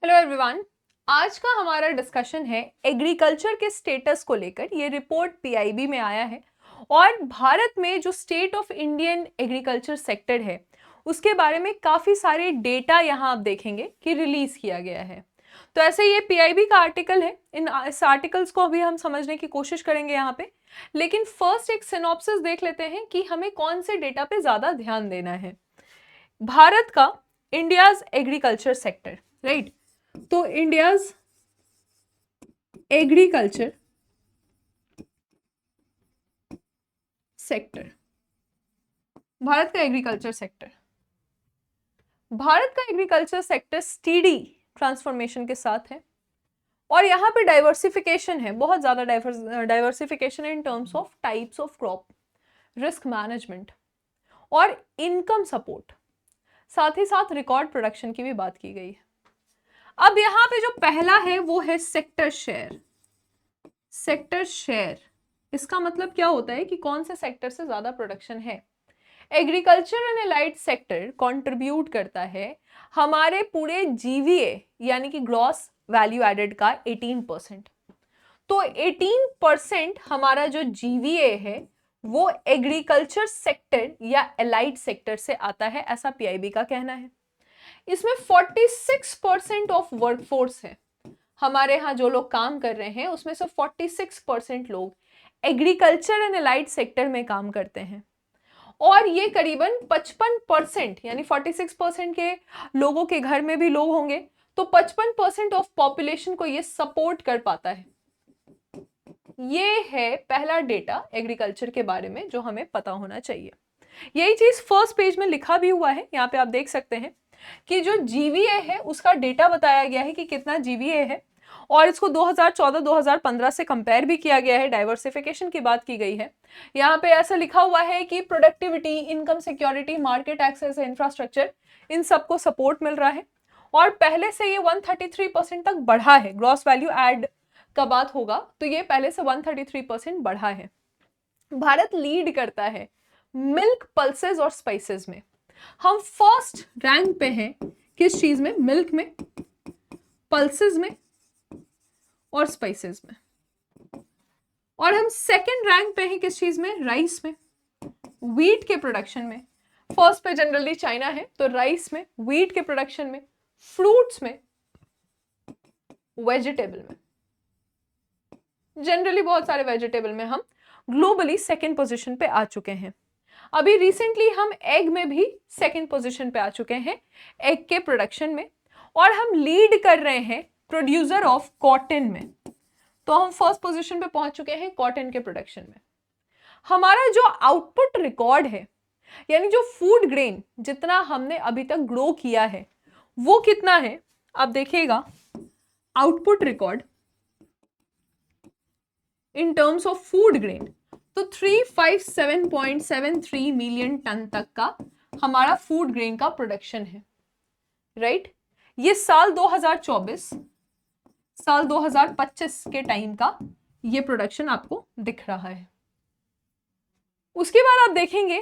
Hello everyone. आज का हमारा डिस्कशन है एग्रीकल्चर के स्टेटस को लेकर। ये रिपोर्ट पीआईबी में आया है और भारत में जो state of Indian agriculture sector है उसके बारे में काफ़ी सारे डेटा यहाँ आप देखेंगे कि रिलीज किया गया है। तो ऐसे ये पीआईबी का आर्टिकल है। इस आर्टिकल्स को अभी हम समझने की कोशिश करेंगे यहाँ पे, लेकिन फर्स्ट एक सिनॉप्सिस देख लेते हैं कि हमें कौन से डेटा पे ज़्यादा ध्यान देना है। भारत का इंडियाज एग्रीकल्चर सेक्टर, राइट। तो इंडियाज एग्रीकल्चर सेक्टर, भारत का एग्रीकल्चर सेक्टर, भारत का एग्रीकल्चर सेक्टर स्टीडी ट्रांसफॉर्मेशन के साथ है और यहाँ पे डाइवर्सिफिकेशन है, बहुत ज़्यादा diversification in terms of types of crop, risk management और इनकम सपोर्ट, साथ ही साथ रिकॉर्ड प्रोडक्शन की भी बात की गई है। अब यहाँ पे जो पहला है वो है सेक्टर शेयर। सेक्टर शेयर, इसका मतलब क्या होता है कि कौन से सेक्टर से ज्यादा प्रोडक्शन है। Agriculture and allied sector contribute करता है हमारे पूरे जीवीए यानी कि ग्रॉस वैल्यू एडेड का 18%। तो 18% हमारा जो जीवीए है वो एग्रीकल्चर सेक्टर या एलाइड सेक्टर से आता है, ऐसा पीआईबी का कहना है। इसमें 46% ऑफ वर्कफोर्स है, हमारे यहाँ जो लोग काम कर रहे हैं उसमें से 46% लोग एग्रीकल्चर एंड एलाइड सेक्टर में काम करते हैं और ये करीबन 55% यानी 46% के लोगों के घर में भी लोग होंगे, तो 55% ऑफ पॉपुलेशन को ये सपोर्ट कर पाता है। ये है पहला डेटा एग्रीकल्चर के बारे में जो हमें पता होना चाहिए। यही चीज फर्स्ट पेज में लिखा भी हुआ है, यहाँ पे आप देख सकते हैं कि जो जीवीए है उसका डेटा बताया गया है कि कितना जीवीए है और इसको 2014-2015 से कंपेयर भी किया गया है, डाइवर्सिफिकेशन की बात की गई है। यहाँ पे ऐसा लिखा हुआ है कि productivity, income security, market access, infrastructure, इन सबको सपोर्ट मिल रहा है और पहले से ये 133% तक बढ़ा है। ग्रॉस वैल्यू एड का बात होगा तो ये पहले से 133% बढ़ा है। भारत लीड करता है मिल्क, पल्सेस और स्पाइसेस में। हम फर्स्ट रैंक पे हैं किस चीज में? मिल्क में, पल्सेस में और स्पाइसेस में। और हम सेकंड रैंक पे हैं किस चीज में? राइस में, व्हीट के प्रोडक्शन में। फर्स्ट पे जनरली चाइना है, तो राइस में, व्हीट के प्रोडक्शन में, फ्रूट्स में, वेजिटेबल में। जनरली बहुत सारे वेजिटेबल में हम ग्लोबली सेकंड पोजीशन पे आ चुके हैं। अभी रिसेंटली हम एग में भी सेकंड पोजीशन पे आ चुके हैं, एग के प्रोडक्शन में, और हम लीड कर रहे हैं प्रोड्यूसर ऑफ कॉटन में। तो हम फर्स्ट पोजीशन पे पहुंच चुके हैं कॉटन के प्रोडक्शन में। हमारा जो आउटपुट रिकॉर्ड है यानी जो फूड ग्रेन जितना हमने अभी तक ग्रो किया है वो कितना है, आप देखिएगा output record in terms of food grain, तो 357.73 मिलियन टन तक का हमारा फूड ग्रेन का प्रोडक्शन है, राइट। ये साल 2024, साल 2025 के टाइम का ये प्रोडक्शन आपको दिख रहा है। उसके बाद आप देखेंगे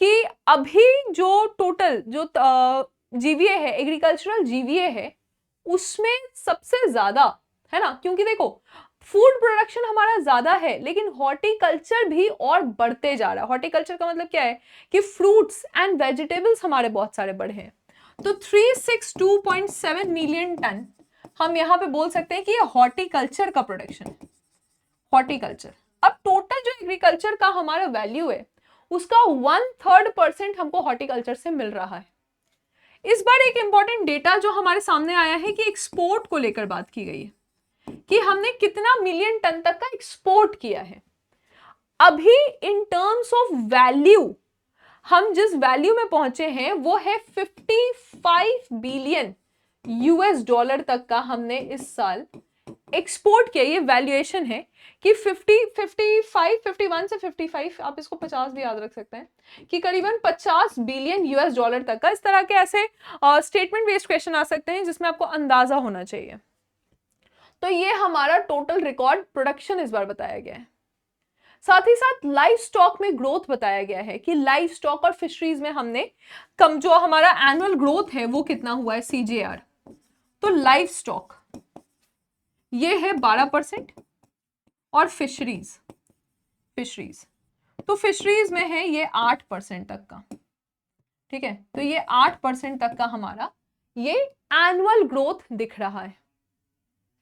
कि अभी जो टोटल जो जीवीए है, एग्रीकल्चरल जीवीए है, उसमें सबसे ज्यादा है ना, क्योंकि देखो फूड प्रोडक्शन हमारा ज्यादा है लेकिन हॉर्टिकल्चर भी और बढ़ते जा रहा है। हॉर्टिकल्चर का मतलब क्या है कि फ्रूट्स एंड वेजिटेबल्स हमारे बहुत सारे बढ़े हैं। तो 362.7 मिलियन टन हम यहाँ पे बोल सकते हैं कि ये हॉर्टिकल्चर का प्रोडक्शन है, हॉर्टिकल्चर। अब टोटल जो एग्रीकल्चर का हमारा वैल्यू है उसका 1/3% हमको हॉर्टिकल्चर से मिल रहा है। इस बार एक इंपॉर्टेंट डेटा जो हमारे सामने आया है कि एक्सपोर्ट को लेकर बात की गई है कि हमने कितना मिलियन टन तक का एक्सपोर्ट किया है। अभी इन टर्म्स ऑफ वैल्यू हम जिस वैल्यू में पहुंचे हैं वो है 55 बिलियन यूएस डॉलर तक का हमने इस साल एक्सपोर्ट किया। ये वैल्यूएशन है कि 51 से 55, आप इसको 50 भी याद रख सकते हैं, कि करीबन 50 बिलियन यूएस डॉलर तक का। इस तरह के ऐसे स्टेटमेंट बेस्ड क्वेश्चन आ सकते हैं जिसमें आपको अंदाजा होना चाहिए। तो ये हमारा टोटल रिकॉर्ड प्रोडक्शन इस बार बताया गया है। साथ ही साथ लाइव स्टॉक में ग्रोथ बताया गया है कि लाइव स्टॉक और फिशरीज में हमने जो हमारा एनुअल ग्रोथ है वो कितना हुआ है, सीजेआर तो लाइव स्टॉक ये है 12% और फिशरीज तो फिशरीज में है ये 8% तक का, ठीक है। तो ये 8% तक का हमारा ये एनुअल ग्रोथ दिख रहा है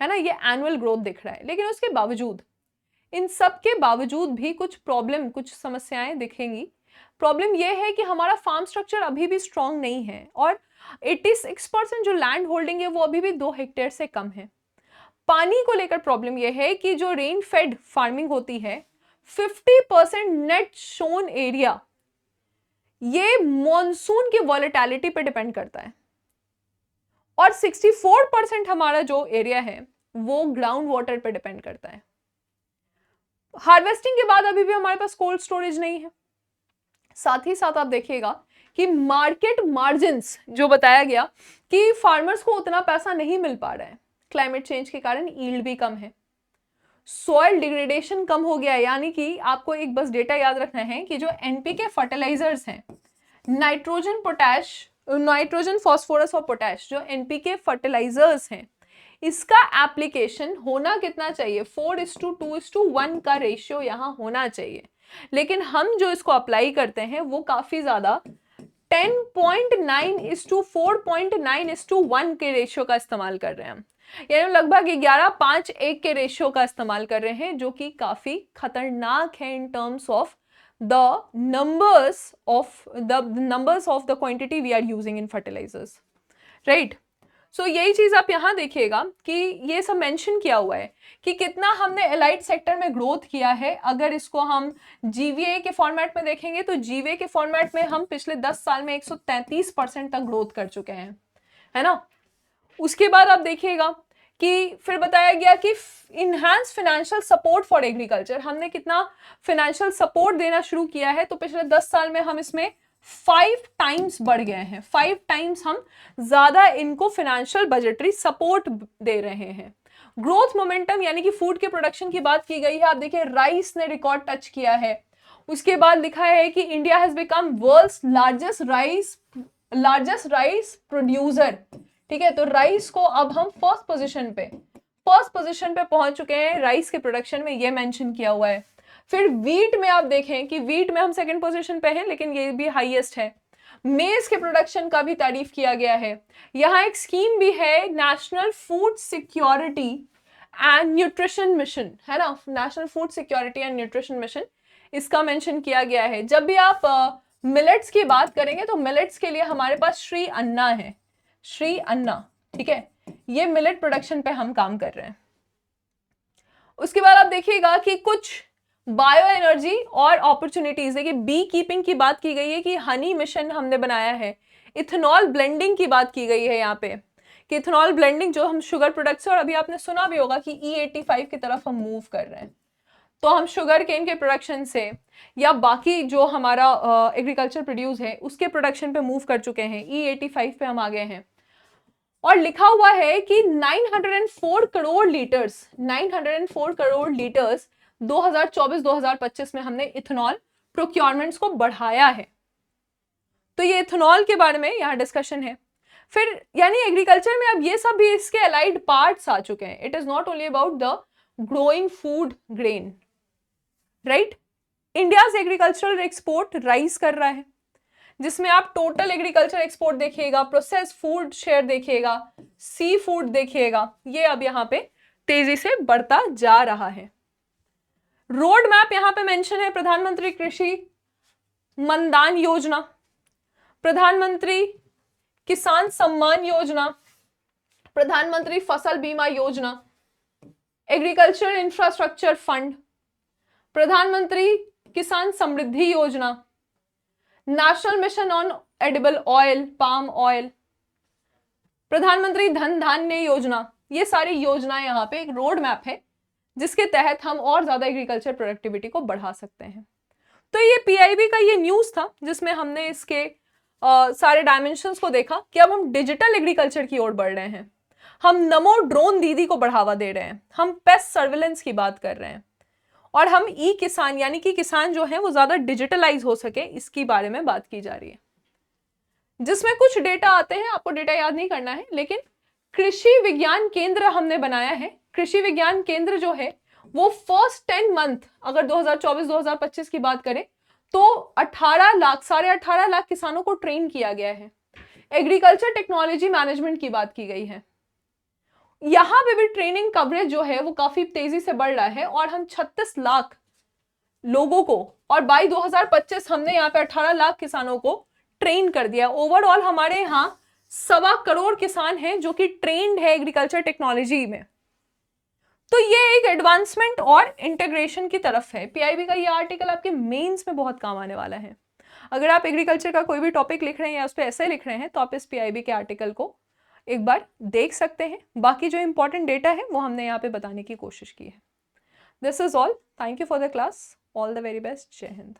ना, ये एनुअल ग्रोथ दिख रहा है। लेकिन उसके बावजूद, इन सब के बावजूद भी कुछ प्रॉब्लम, कुछ समस्याएं दिखेंगी। प्रॉब्लम ये है कि हमारा फार्म स्ट्रक्चर अभी भी स्ट्रांग नहीं है और 86% जो लैंड होल्डिंग है वो अभी भी 2 हेक्टेयर से कम है। पानी को लेकर प्रॉब्लम यह है कि जो रेन फेड फार्मिंग होती है 50% नेट शोन एरिया ये मॉनसून की वॉलेटिलिटी पे डिपेंड करता है और 64% हमारा जो एरिया है वो ग्राउंड वाटर पे डिपेंड करता है। हार्वेस्टिंग के बाद अभी भी हमारे पास कोल्ड स्टोरेज नहीं है। साथ ही साथ आप देखिएगा कि मार्केट मार्जिन्स जो बताया गया कि फार्मर्स को उतना पैसा नहीं मिल पा रहा है, क्लाइमेट चेंज के कारण यील्ड भी कम है, सॉइल डिग्रेडेशन कम हो गया है। यानी कि आपको एक बस डेटा याद रखना है कि जो एनपीके फर्टिलाइजर्स हैं, नाइट्रोजन, पोटैश, नाइट्रोजन, फॉस्फोरस और पोटैश, जो एनपीके फर्टिलाइजर्स हैं, इसका एप्लीकेशन होना कितना चाहिए, 4:2:1 का रेशियो यहाँ होना चाहिए। लेकिन हम जो इसको अप्लाई करते हैं वो काफी ज्यादा 10.9:4.9:1 के रेशियो का इस्तेमाल कर रहे हैं हम, यानी लगभग 11:5:1 के रेशियो का इस्तेमाल कर रहे हैं, जो कि काफी खतरनाक है in terms of the numbers of the quantity we are using in fertilizers, right? सो यही चीज आप यहां देखिएगा कि ये सब मेंशन किया हुआ है कि कितना हमने एलाइड सेक्टर में ग्रोथ किया है। अगर इसको हम जीवीए के फॉर्मेट में देखेंगे तो जीवीए के फॉर्मेट में हम पिछले 10 साल में 133% तक ग्रोथ कर चुके हैं, है ना। उसके बाद आप देखिएगा कि फिर बताया गया कि enhance financial support for agriculture, हमने कितना फाइनेंशियल सपोर्ट देना शुरू किया है। तो पिछले 10 साल में हम इसमें 5 टाइम्स बढ़ गए हैं, 5 टाइम्स हम ज्यादा इनको फाइनेंशियल बजटरी सपोर्ट दे रहे हैं। ग्रोथ मोमेंटम यानी कि फूड के प्रोडक्शन की बात की गई है। आप देखिए राइस ने रिकॉर्ड टच किया है। उसके बाद लिखा है कि India has become world's largest rice producer, ठीक है। तो राइस को अब हम फर्स्ट पोजीशन पे पहुंच चुके हैं राइस के प्रोडक्शन में, ये मेंशन किया हुआ है। फिर वीट में आप देखें कि वीट में हम सेकंड पोजीशन पे हैं, लेकिन ये भी हाईएस्ट है। मेज के प्रोडक्शन का भी तारीफ किया गया है। यहाँ एक स्कीम भी है, national food security and nutrition mission, है ना, national food security and nutrition mission, इसका मेंशन किया गया है। जब भी आप मिलेट्स की बात करेंगे तो मिलेट्स के लिए हमारे पास श्री अन्ना है, श्री अन्ना, ठीक है। ये मिलेट प्रोडक्शन पे हम काम कर रहे हैं। उसके बाद आप देखिएगा कि कुछ बायो एनर्जी और अपॉर्चुनिटीज है कि बी कीपिंग की बात की गई है कि हनी मिशन हमने बनाया है। इथेनॉल ब्लेंडिंग की बात की गई है यहाँ पे कि इथेनॉल ब्लेंडिंग जो हम शुगर प्रोडक्ट्स, और अभी आपने सुना भी होगा कि E85 की तरफ हम मूव कर रहे हैं। तो हम शुगर केन के प्रोडक्शन से या बाकी जो हमारा एग्रीकल्चर प्रोड्यूस है उसके प्रोडक्शन पे मूव कर चुके हैं, E85 पे हम आ गए हैं। और लिखा हुआ है कि 904 करोड़ लीटर्स 2024-2025 में हमने इथेनॉल प्रोक्योरमेंट्स को बढ़ाया है। तो ये इथेनॉल के बारे में यहाँ डिस्कशन है। फिर यानी एग्रीकल्चर में अब ये सब भी इसके अलाइड पार्ट्स आ चुके हैं। It is not only about the growing food grain, right. India's agricultural export rise कर रहा है, जिसमें आप टोटल एग्रीकल्चर एक्सपोर्ट देखिएगा, प्रोसेस फूड शेयर देखिएगा, सी फूड देखिएगा, ये अब यहाँ पे तेजी से बढ़ता जा रहा है। रोड मैप यहाँ पे मेंशन है, प्रधानमंत्री कृषि मनदान योजना, प्रधानमंत्री किसान सम्मान योजना, प्रधानमंत्री फसल बीमा योजना, एग्रीकल्चर इंफ्रास्ट्रक्चर फंड, प्रधानमंत्री किसान समृद्धि योजना, national mission on edible oil, palm oil, प्रधानमंत्री धन धान्य योजना। ये सारी योजनाएं यहाँ पे एक रोड मैप है जिसके तहत हम और ज्यादा एग्रीकल्चर प्रोडक्टिविटी को बढ़ा सकते हैं। तो ये पीआईबी का ये न्यूज था जिसमें हमने इसके सारे डायमेंशंस को देखा कि अब हम डिजिटल एग्रीकल्चर की ओर बढ़ रहे हैं, हम नमो ड्रोन दीदी को बढ़ावा दे रहे हैं, हम पेस्ट सर्विलेंस की बात कर रहे हैं, और हम ई किसान यानी कि किसान जो है वो ज्यादा डिजिटलाइज हो सके इसकी बारे में बात की जा रही है, जिसमें कुछ डेटा आते हैं। आपको डेटा याद नहीं करना है, लेकिन कृषि विज्ञान केंद्र हमने बनाया है। कृषि विज्ञान केंद्र जो है वो फर्स्ट 10 मंथ, अगर 2024-2025 की बात करें तो 18 लाख, 18.5 लाख किसानों को ट्रेन किया गया है। एग्रीकल्चर टेक्नोलॉजी मैनेजमेंट की बात की गई है। यहां पे भी ट्रेनिंग कवरेज जो है वो काफी तेजी से बढ़ रहा है और हम 36 लाख लोगों को, और बाई 2025 हमने यहाँ पे 18 लाख किसानों को ट्रेन कर दिया। ओवरऑल हमारे यहाँ 1.25 करोड़ किसान हैं जो कि ट्रेंड है एग्रीकल्चर टेक्नोलॉजी में। तो ये एक एडवांसमेंट और इंटीग्रेशन की तरफ है। पीआईबी का ये आर्टिकल आपके मेंस में बहुत काम आने वाला है। अगर आप एग्रीकल्चर का कोई भी टॉपिक लिख रहे हैं या उस पर ऐसे लिख रहे हैं तो आप इस पीआईबी के आर्टिकल को एक बार देख सकते हैं। बाकी जो इंपॉर्टेंट डेटा है वो हमने यहाँ पे बताने की कोशिश की है। This is all. Thank you for the class. All the very best. जय हिंद।